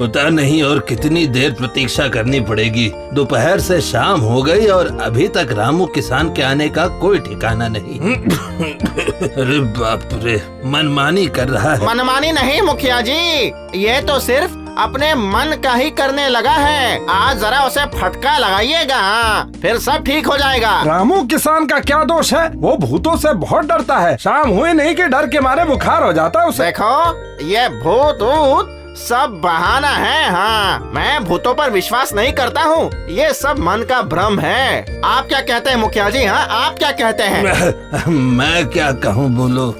पता नहीं और कितनी देर प्रतीक्षा करनी पड़ेगी। दोपहर से शाम हो गई और अभी तक रामू किसान के आने का कोई ठिकाना नहीं। अरे बाप रे, मनमानी कर रहा है। मनमानी नहीं मुखिया जी, ये तो सिर्फ अपने मन का ही करने लगा है। आज जरा उसे फटका लगाइएगा, फिर सब ठीक हो जाएगा। रामू किसान का क्या दोष है? वो भूतों से बहुत डरता है। शाम हुई नहीं कि डर के मारे बुखार हो जाता है उसे। देखो, ये भूत ऊत सब बहाना है। हाँ, मैं भूतों पर विश्वास नहीं करता हूँ। ये सब मन का भ्रम है। आप क्या कहते हैं मुखिया जी? हाँ, आप क्या कहते हैं? मैं क्या कहूँ, बोलो।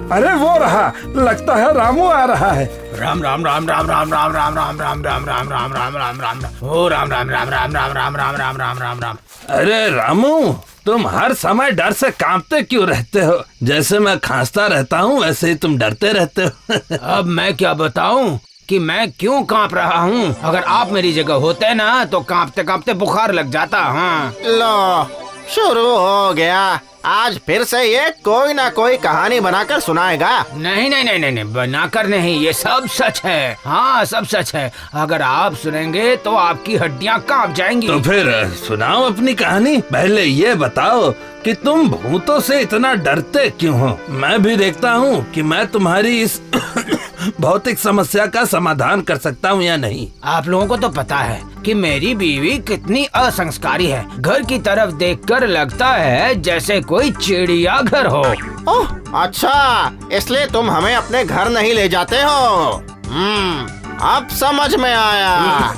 अरे वो रहा, लगता है रामू आ रहा है। राम राम राम राम राम राम राम राम राम राम राम राम राम राम राम ओ राम राम राम राम राम राम राम राम राम राम राम। अरे रामू, तुम हर समय डर से कांपते क्यों रहते हो? जैसे मैं खांसता रहता हूँ वैसे ही तुम डरते रहते हो। अब मैं क्या बताऊं कि मैं क्यों कांप रहा हूँ? अगर आप मेरी जगह होते ना तो कांपते कांपते बुखार लग जाता। हाँ, लो, शुरू हो गया। आज फिर से ये कोई ना कोई कहानी बनाकर सुनाएगा। नहीं नहीं नहीं नहीं, बनाकर नहीं, ये सब सच है। हाँ, सब सच है। अगर आप सुनेंगे तो आपकी हड्डियाँ कांप जाएंगी। तो फिर सुनाओ अपनी कहानी। पहले ये बताओ कि तुम भूतों से इतना डरते क्यों हो? मैं भी देखता हूँ कि मैं तुम्हारी इस भौतिक समस्या का समाधान कर सकता हूँ या नहीं। आप लोगों को तो पता है कि मेरी बीवी कितनी असंस्कारी है। घर की तरफ देखकर लगता है जैसे कोई चिड़िया घर हो। ओह, अच्छा, इसलिए तुम हमें अपने घर नहीं ले जाते हो। अब समझ में आया।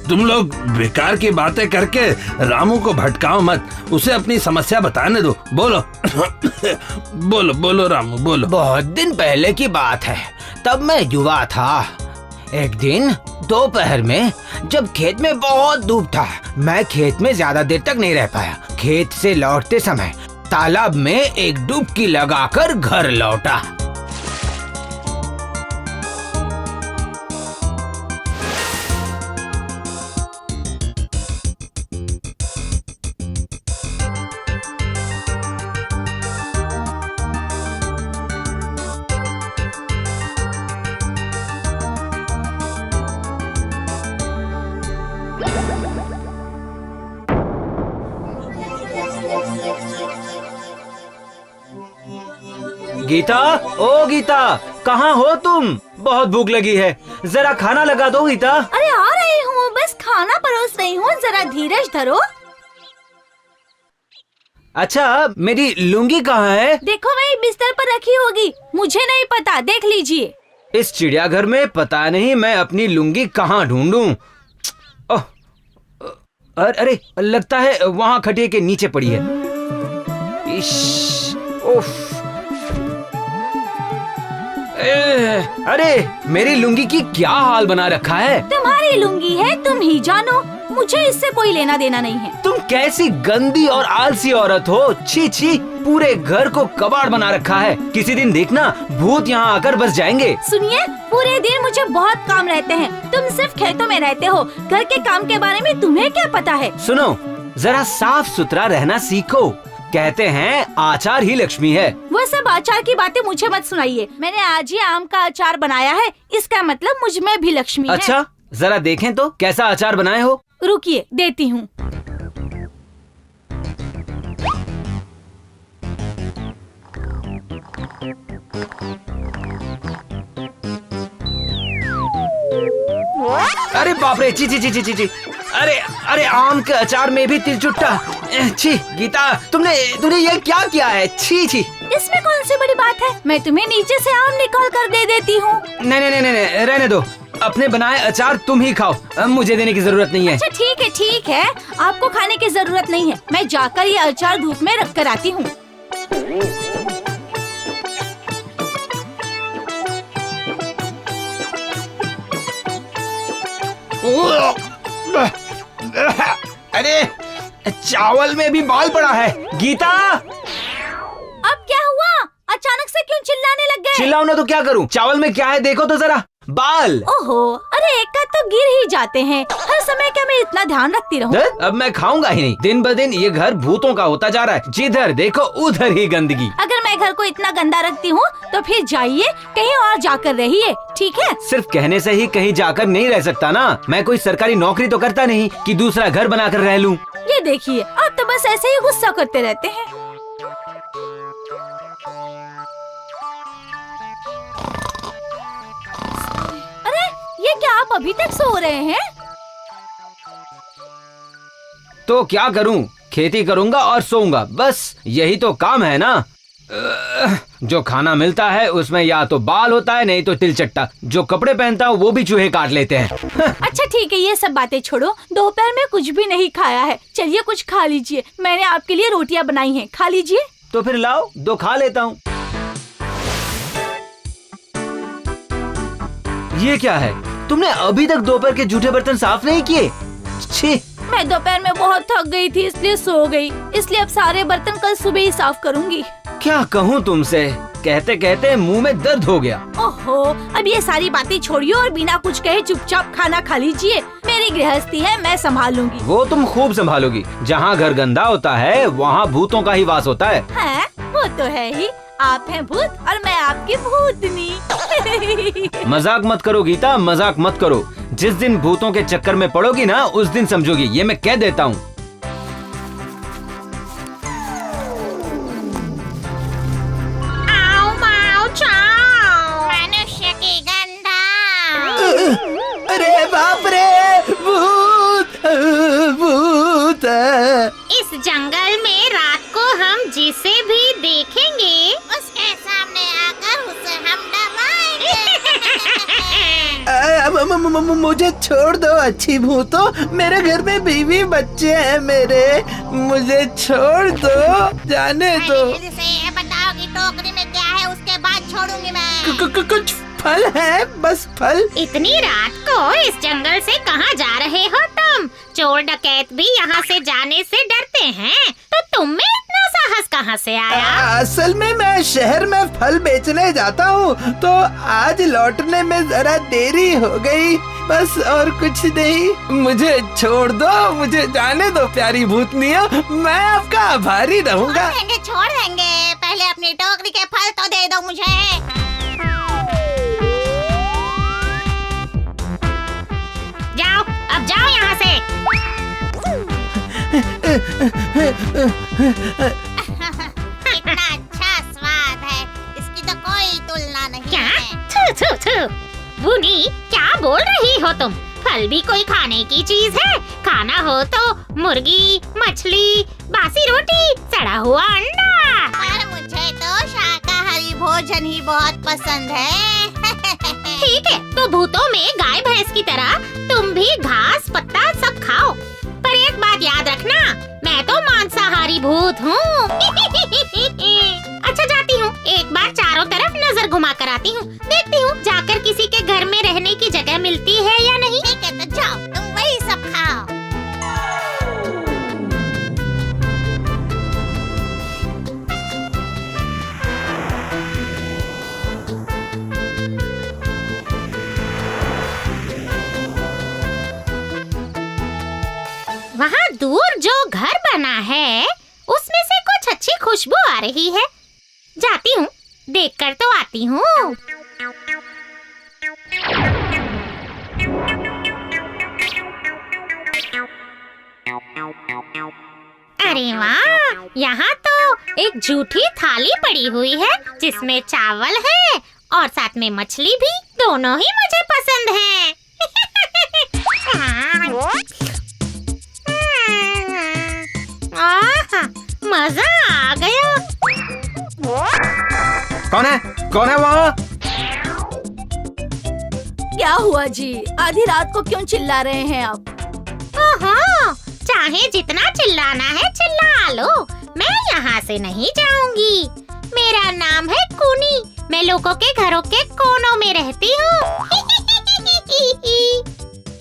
तुम लोग बेकार की बातें करके रामू को भटकाओ मत, उसे अपनी समस्या बताने दो। बोलो बोलो बोलो रामू, बोलो। बहुत दिन पहले की बात है, तब मैं युवा था। एक दिन दोपहर में जब खेत में बहुत धूप था, मैं खेत में ज्यादा देर तक नहीं रह पाया। खेत से लौटते समय तालाब में एक डुबकी लगाकर घर लौटा। गीता, ओ गीता, कहाँ हो तुम? बहुत भूख लगी है, जरा खाना लगा दो गीता। अरे आ रही हूँ, बस खाना परोस रही हूँ, जरा धीरज धरो। अच्छा, मेरी लुंगी कहाँ है? देखो, वही बिस्तर पर रखी होगी, मुझे नहीं पता, देख लीजिए। इस चिड़ियाघर में पता नहीं मैं अपनी लुंगी कहाँ ढूंढूं। अरे लगता है वहाँ खटिया के नीचे पड़ी है। उफ। अरे मेरी लुंगी की क्या हाल बना रखा है? तुम्हारी लुंगी है, तुम ही जानो, मुझे इससे कोई लेना देना नहीं है। तुम कैसी गंदी और आलसी औरत हो। छी छी, पूरे घर को कबाड़ बना रखा है। किसी दिन देखना भूत यहाँ आकर बस जाएंगे। सुनिए, पूरे दिन मुझे बहुत काम रहते हैं, तुम सिर्फ खेतों में रहते हो, घर के काम के बारे में तुम्हें क्या पता है? सुनो, जरा साफ सुथरा रहना सीखो। कहते हैं आचार ही लक्ष्मी है। वो सब आचार की बातें मुझे मत सुनाइए। मैंने आज ही आम का अचार बनाया है, इसका मतलब मुझ में भी लक्ष्मी है। अच्छा, जरा देखें तो कैसा अचार बनाए हो। रुकिए, देती हूँ। अरे बाप रे, ची ची ची ची ची। अरे अरे, आम के अचार में भी तिलचुट्टा। छी गीता, तुमने ये क्या किया है? छी छी। इसमें कौन सी बड़ी बात है, मैं तुम्हें नीचे से आम निकाल कर दे देती हूँ। नहीं नहीं नहीं नहीं, रहने दो, अपने बनाए अचार तुम ही खाओ, मुझे देने की जरूरत नहीं है। अच्छा ठीक है, आपको खाने की जरूरत नहीं है, मैं जाकर ये अचार धूप में रख कर आती हूँ। अरे चावल में भी बाल पड़ा है। गीता, अब क्या हुआ? अचानक से क्यों चिल्लाने लग गए? चिल्लाऊं ना तो क्या करूं? चावल में क्या है देखो तो जरा। बाल। ओहो, अरे एक तो गिर ही जाते हैं, हर समय क्या मैं इतना ध्यान रखती रहूं? अब मैं खाऊंगा ही नहीं। दिन ब दिन ये घर भूतों का होता जा रहा है, जिधर देखो उधर ही गंदगी। अगर मैं मैं घर को इतना गंदा रखती हूँ तो फिर जाइए कहीं और जाकर रहिए, ठीक है? सिर्फ कहने से ही कहीं जाकर नहीं रह सकता ना। मैं कोई सरकारी नौकरी तो करता नहीं कि दूसरा घर बनाकर रह लूं। ये देखिए, आप तो बस ऐसे ही गुस्सा करते रहते हैं। अरे ये क्या, आप अभी तक सो रहे हैं? तो क्या करूं, खेती करूंगा और सोऊंगा, बस यही तो काम है ना। जो खाना मिलता है उसमें या तो बाल होता है नहीं तो तिलचट्टा। जो कपड़े पहनता हूँ वो भी चूहे काट लेते हैं। अच्छा ठीक है, ये सब बातें छोड़ो। दोपहर में कुछ भी नहीं खाया है, चलिए कुछ खा लीजिए। मैंने आपके लिए रोटियां बनाई हैं, खा लीजिए। तो फिर लाओ, दो खा लेता हूँ। ये क्या है, तुमने अभी तक दोपहर के जूठे बर्तन साफ नहीं किए? छी। मैं दोपहर में बहुत थक गई थी इसलिए सो गई, इसलिए अब सारे बर्तन कल सुबह ही साफ करूंगी। क्या कहूँ तुमसे, कहते कहते मुंह में दर्द हो गया। ओहो, अब ये सारी बातें छोड़िए और बिना कुछ कहे चुपचाप खाना खा लीजिए। मेरी गृहस्थी है, मैं संभाल लूंगी। वो तुम खूब संभालोगी। जहाँ घर गंदा होता है वहाँ भूतों का ही वास होता है। हाँ, वो तो है ही। आप हैं भूत और मैं आपकी भूतनी। मजाक मत करो गीता, मजाक मत करो। जिस दिन भूतों के चक्कर में पड़ोगी ना उस दिन समझोगी, ये मैं कह देता हूँ। मनुष्य की गंधा। अरे बाप रे, भूत भूत। इस जंगल में रात को हम जिसे भी देखेंगे उसके सामने आकर उसे हम दबाएंगे। मुझे छोड़ दो अच्छी भूतो, मेरे घर में बीवी बच्चे हैं मेरे, मुझे छोड़ दो, जाने दो। जल्दी से बताओ कि टोकरी में क्या है, उसके बाद छोड़ूंगी मैं। कुछ फल है, बस फल। इतनी रात को इस जंगल से कहाँ जा रहे हो तुम? चोर डकैत भी यहाँ से जाने से डरते हैं, तो तुम में इतना साहस कहाँ से आया? असल में मैं शहर में फल बेचने जाता हूँ, तो आज लौटने में जरा देरी हो गई, बस और कुछ नहीं। मुझे छोड़ दो, मुझे जाने दो प्यारी भूतनिया, मैं आपका आभारी रहूँगा। छोड़ देंगे, पहले अपनी टोकरी के फल तो दे दो मुझे। जाओ, अब जाओ यहाँ से। कितना अच्छा स्वाद है, इसकी तो कोई तुलना नहीं। क्या? थू थू थू। बुनी, क्या बोल रही हो तुम? फल भी कोई खाने की चीज है? खाना हो तो मुर्गी, मछली, बासी रोटी, सड़ा हुआ अंडा। पर मुझे तो शाकाहारी भोजन ही बहुत पसंद है। ठीक है, तो भूतों में गाय भैंस की तरह तुम भी घास पत्ता सब खाओ, पर एक बात याद रखना, मैं तो मांसाहारी भूत हूँ। अच्छा जाती हूँ, एक बार चारों तरफ नजर घुमा कर आती हूँ, देखती हूँ जाकर किसी के घर में रहने की जगह मिलती है या नहीं। ठीक है, तो जाओ, तुम वही सब खाओ। वहाँ दूर जो घर बना है उसमें से कुछ अच्छी खुशबू आ रही है, जाती हूँ, देखकर तो आती हूँ। अरे वाह, यहाँ तो एक जूठी थाली पड़ी हुई है जिसमें चावल है और साथ में मछली भी, दोनों ही मुझे पसंद हैं। मजा आ गया। कौन है, कौन है वहाँ? क्या हुआ जी, आधी रात को क्यों चिल्ला रहे हैं आप? ओहो, चाहे जितना चिल्लाना है चिल्ला लो, मैं यहाँ से नहीं जाऊंगी। मेरा नाम है कुनी, मैं लोगों के घरों के कोनों में रहती हूँ।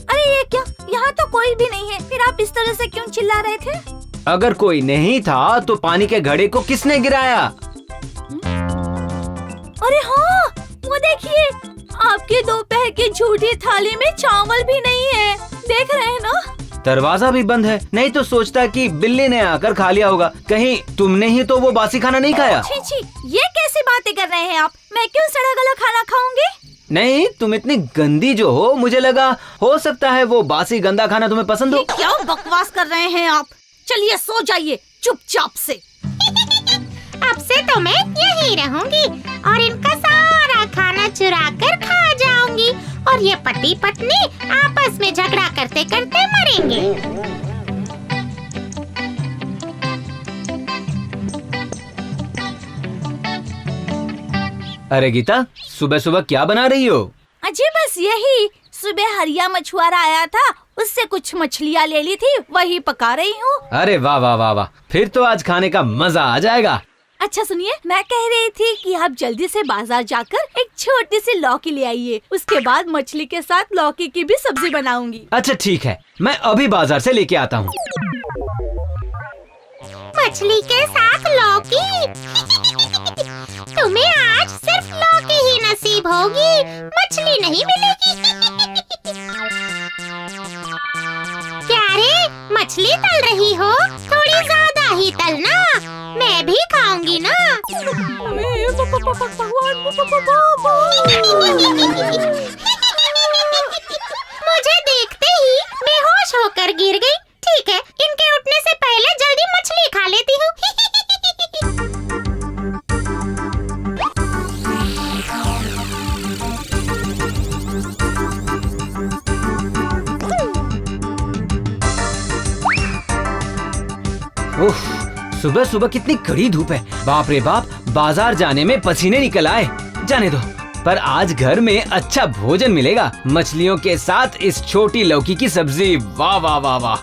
अरे ये क्या, यहाँ तो कोई भी नहीं है, फिर आप इस तरह से क्यों चिल्ला रहे थे? अगर कोई नहीं था तो पानी के घड़े को किसने गिराया? अरे हाँ, वो देखिए, आपके दोपहर की झूठी थाली में चावल भी नहीं है, देख रहे हैं ना? दरवाजा भी बंद है, नहीं तो सोचता कि बिल्ली ने आकर खा लिया होगा। कहीं तुमने ही तो वो बासी खाना नहीं खाया? छी छी, ये कैसी बातें कर रहे हैं आप? मैं क्यों सड़ा गला खाना खाऊंगी? नहीं, तुम इतनी गंदी जो हो, मुझे लगा हो सकता है वो बासी गंदा खाना तुम्हें पसंद हो। क्या बकवास कर रहे हैं आप? चलिए सो जाइए चुपचाप से। अब से तो मैं यही रहूंगी और इनका सारा खाना चुरा कर खा जाऊंगी और ये पति पत्नी आपस में झगड़ा करते करते मरेंगे। अरे गीता, सुबह सुबह क्या बना रही हो? अजी बस यही, सुबह हरिया मछुआरा आया था, उससे कुछ मछलियाँ ले ली थी, वही पका रही हूँ। अरे वाह वाह वाह वाह, फिर तो आज खाने का मजा आ जाएगा। अच्छा सुनिए, मैं कह रही थी कि आप जल्दी से बाजार जाकर एक छोटी सी लौकी ले आइए, उसके बाद मछली के साथ लौकी की भी सब्जी बनाऊंगी। अच्छा ठीक है, मैं अभी बाजार से लेके आता हूँ। मछली के साथ लौकी? तुम्हें आज सिर्फ लौकी ही नसीब होगी, मछली नहीं मिलेगी। क्या रे, मछली तल रही हो? थोड़ी ज्यादा ही तलना, मैं भी खाऊंगी ना। मुझे देखते ही बेहोश होकर गिर गई। ठीक है, इनके उठने से पहले जल्दी मछली खा लेती हूँ। उफ, सुबह सुबह कितनी कड़ी धूप है। बाप रे बाप, बाजार जाने में पसीने निकल आए। जाने दो, पर आज घर में अच्छा भोजन मिलेगा, मछलियों के साथ इस छोटी लौकी की सब्जी। वाह वाह वाह वाह।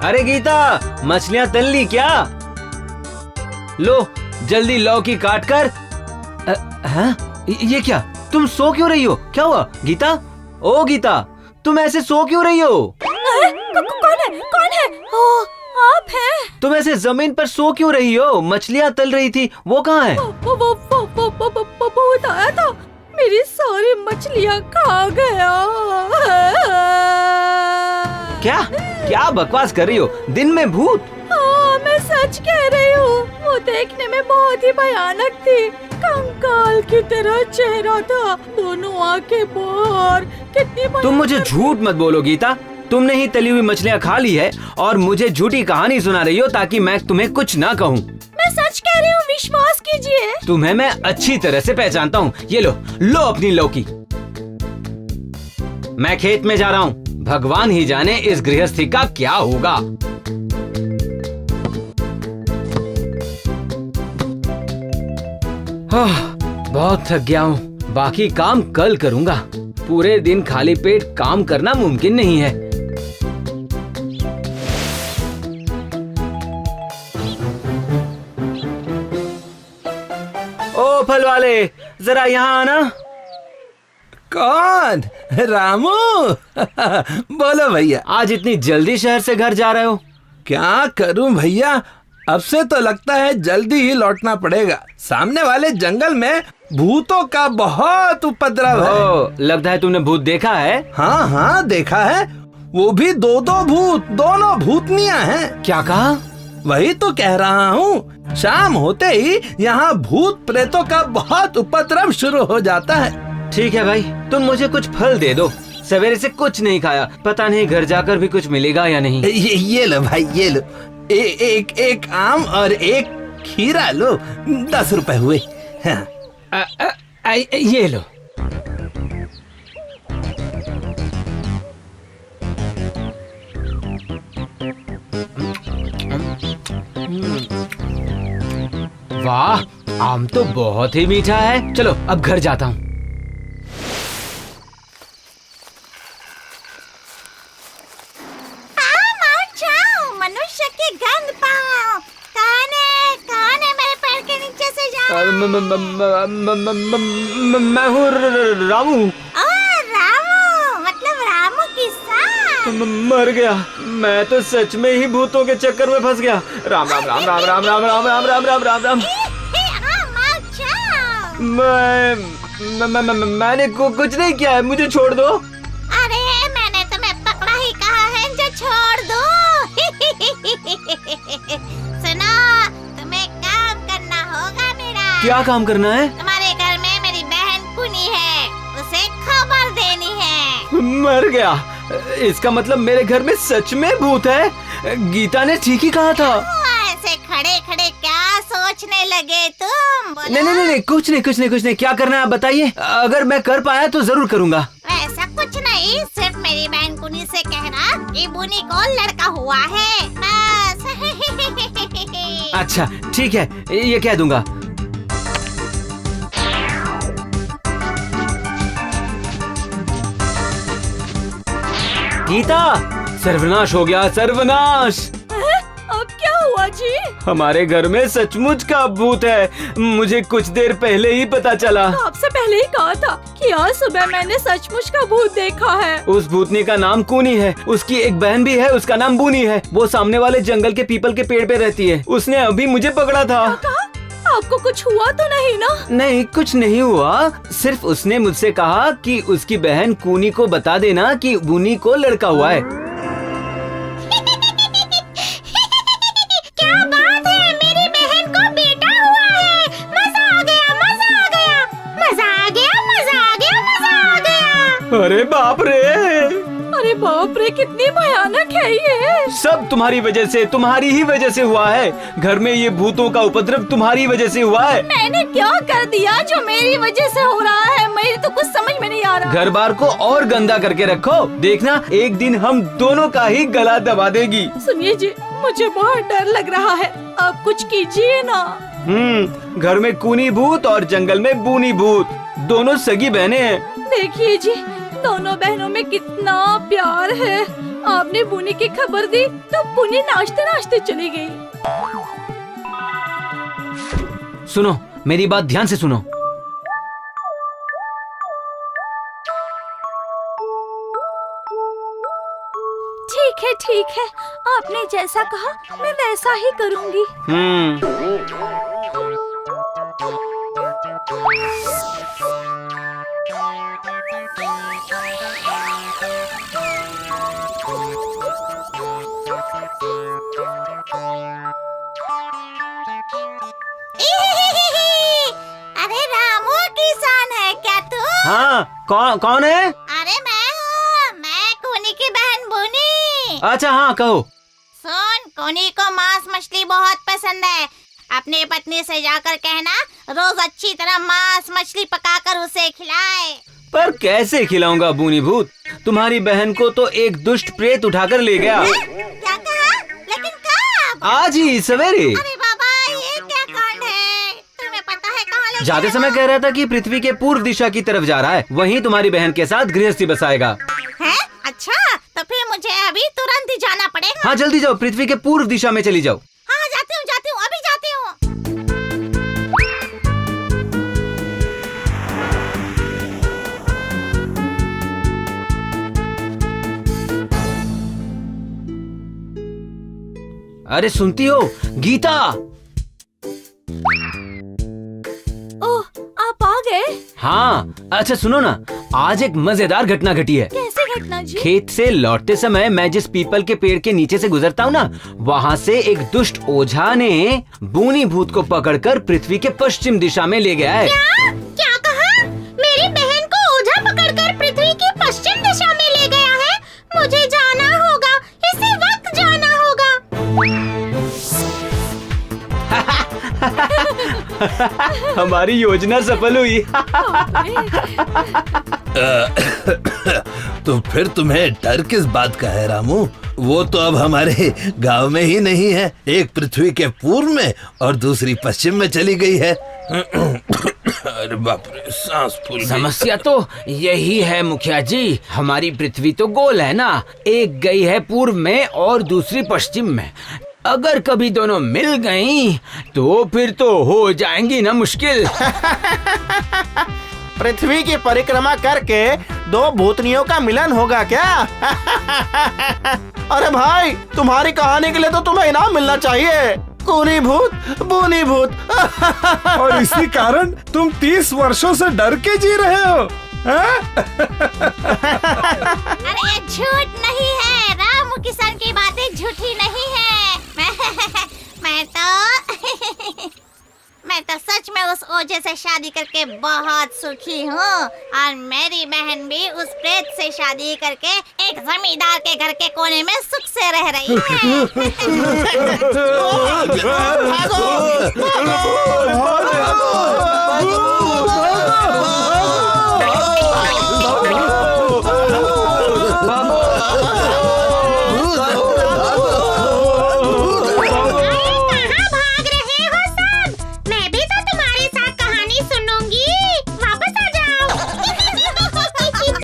अरे गीता, मछलियाँ तल ली क्या? लो जल्दी लौकी काट कर। हाँ? ये क्या, तुम सो क्यों रही हो? क्या हुआ गीता? ओ गीता, तुम ऐसे सो क्यों रही हो? कौन है? कौन है? ओ, आप हैं? तुम ऐसे जमीन पर सो क्यों रही हो? मछलियाँ तल रही थी, वो कहाँ है? भूत आया था, मेरी सारी मछलियाँ खा गया। क्या क्या बकवास कर रही हो? दिन में भूत? हाँ, मैं सच कह रही हूँ। वो देखने में बहुत ही भयानक थी, कंकाल की तरह चेहरा था, दोनों आंखें बाहर। कितनी तुम मुझे झूठ मत बोलो गीता, तुमने ही तली हुई मछलियाँ खा ली है और मुझे झूठी कहानी सुना रही हो ताकि मैं तुम्हें कुछ ना कहूँ। मैं सच कह रही हूँ, विश्वास कीजिए। तुम्हें मैं अच्छी तरह से पहचानता हूँ। ये लो लो अपनी लौकी। मैं खेत में जा रहा हूँ, भगवान ही जाने इस गृहस्थी का क्या होगा। बहुत थक गया हूँ, बाकी काम कल करूँगा। पूरे दिन खाली पेट काम करना मुमकिन नहीं है। ओ फल वाले, जरा यहाँ आना। कौन? रामू? बोलो भैया। आज इतनी जल्दी शहर से घर जा रहे हो? क्या करूं भैया, अब से तो लगता है जल्दी ही लौटना पड़ेगा। सामने वाले जंगल में भूतों का बहुत उपद्रव है। ओ, लगता है तुमने भूत देखा है। हाँ हाँ देखा है, वो भी दो भूत, दोनों भूतनियां हैं। क्या कहा? वही तो कह रहा हूँ, शाम होते ही यहाँ भूत प्रेतों का बहुत उपद्रव शुरू हो जाता है। ठीक है भाई, तुम मुझे कुछ फल दे दो, सवेरे से कुछ नहीं खाया, पता नहीं घर जाकर भी कुछ मिलेगा या नहीं। ये लो भाई, ये लो। एक आम और एक खीरा लो, 10 रुपए हुए। हाँ। ये लो। वाह, आम तो बहुत ही मीठा है। चलो अब घर जाता हूँ। मनुष्य की गंध पाओ। कौन है मेरे पैर के नीचे से जाओ। मैं हूँ रामू। रामू, मतलब रामू की सास। मर गया। मैं तो सच में ही भूतों के चक्कर में फंस गया। राम राम राम राम राम राम राम राम राम राम राम राम। मैंने कुछ नहीं किया है, मुझे छोड़ दो। अरे मैंने तुम्हें पकड़ा ही कहा है जो छोड़ दो। सुनो, तुम्हें काम करना होगा मेरा। क्या काम करना है? तुम्हारे घर में मेरी बहन कुनी है, उसे खबर देनी है। मर गया। इसका मतलब मेरे घर में सच में भूत है। गीता ने ठीक ही कहा था। ऐसे खड़े खड़े क्या सोचने लगे तुम? बोलो। नहीं, कुछ नहीं। क्या करना है आप बताइए। अगर मैं कर पाया तो जरूर करूँगा। ऐसा कुछ नहीं, सिर्फ मेरी बहन कुनी से कहना कि बुनी को लड़का हुआ है, बस। अच्छा ठीक है, ये कह दूंगा। गीता, सर्वनाश हो गया, सर्वनाश। अब क्या हुआ जी? हमारे घर में सचमुच का भूत है। मुझे कुछ देर पहले ही पता चला। आपसे पहले ही कहा था कि आज सुबह मैंने सचमुच का भूत देखा है। उस भूतनी का नाम कूनी है। उसकी एक बहन भी है, उसका नाम बूनी है। वो सामने वाले जंगल के पीपल के पेड़ पे रहती है। उसने अभी मुझे पकड़ा था। कहा? आपको कुछ हुआ तो नहीं ना? नहीं, कुछ नहीं हुआ। सिर्फ उसने मुझसे कहा कि उसकी बहन कूनी को बता देना कि बूनी को लड़का हुआ है। क्या बात है, मेरी बहन को बेटा हुआ है। मजा आ गया, मजा आ गया, मजा आ गया, मजा आ गया, मजा आ गया। अरे बाप रे, अरे बाप रे, कितनी भयानक है ये। सब तुम्हारी वजह से, तुम्हारी ही वजह से हुआ है। घर में ये भूतों का उपद्रव तुम्हारी वजह से हुआ है। मैंने क्या कर दिया जो मेरी वजह से हो रहा है? मेरी तो कुछ समझ में नहीं आ रहा। घर बार को और गंदा करके रखो, देखना एक दिन हम दोनों का ही गला दबा देगी। सुनिए जी, मुझे बहुत डर लग रहा है, आप कुछ कीजिए ना। घर में कूनी भूत और जंगल में बूनी भूत, दोनों सगी बहनें हैं। देखिए जी, दोनों बहनों में कितना प्यार है। आपने बुनी की खबर दी तो बुनी नाचते नाचते चली गई। सुनो, मेरी बात ध्यान से सुनो। ठीक है, आपने जैसा कहा मैं वैसा ही करूंगी। अरे रामू किसान है क्या तू? हाँ, कौन है? अरे मैं हूँ, मैं कोनी की बहन बुनी। अच्छा हाँ, कहो। सुन, कोनी को मांस मछली बहुत पसंद है। अपनी पत्नी से जाकर कहना रोज अच्छी तरह मांस मछली पकाकर उसे खिलाए। पर कैसे खिलाऊंगा बूनी भूत? तुम्हारी बहन को तो एक दुष्ट प्रेत उठाकर ले गया। क्या कहा? लेकिन कब? आज ही सवेरे। अरे बाबा, ये क्या कांड है? तुम्हें पता है कहाँ ले जाते समय कह रहा था कि पृथ्वी के पूर्व दिशा की तरफ जा रहा है, वहीं तुम्हारी बहन के साथ गृहस्थी बसाएगा। है? अच्छा, तो फिर मुझे अभी तुरंत ही जाना पड़ेगा। हाँ जल्दी जाओ, पृथ्वी के पूर्व दिशा में चली जाओ। हाँ जाती हूँ, अभी जाती हूँ। अरे सुनती हो गीता? ओह, आप आ गए? हाँ, अच्छा सुनो ना, आज एक मजेदार घटना घटी है। कैसे घटना जी? खेत से लौटते समय मैं जिस पीपल के पेड़ के नीचे से गुजरता हूँ ना, वहाँ से एक दुष्ट ओझा ने बूनी भूत को पकड़कर पृथ्वी के पश्चिम दिशा में ले गया है। क्या कहा? मेरी बहन को ओझा पकड़कर पृथ्वी की पश्चिम दिशा में ले गया है। मुझे जाना होगा, इसी वक्त जाना होगा। हमारी योजना सफल हुई। तो फिर तुम्हें डर किस बात का है रामू? वो तो अब हमारे गांव में ही नहीं है, एक पृथ्वी के पूर्व में और दूसरी पश्चिम में चली गई है। अरे बाप रे, सांस फूल गई। समस्या तो यही है मुखिया जी, हमारी पृथ्वी तो गोल है ना, एक गई है पूर्व में और दूसरी पश्चिम में। अगर कभी दोनों मिल गईं, तो फिर तो हो जाएंगी ना मुश्किल। पृथ्वी की परिक्रमा करके 2 भूतनियों का मिलन होगा क्या? अरे भाई, तुम्हारी कहानी के लिए तो तुम्हें इनाम मिलना चाहिए। कूनी भूत, बूनी भूत। और इसी कारण तुम 30 वर्षों से डर के जी रहे हो, हैं? अरे ये झूठ नहीं है, रामू किसान की बातें झूठी नहीं है। मैं तो सच में उस ओझे से शादी करके बहुत सुखी हूँ और मेरी बहन भी उस प्रेत से शादी करके एक जमींदार के घर के कोने में सुख से रह रही है।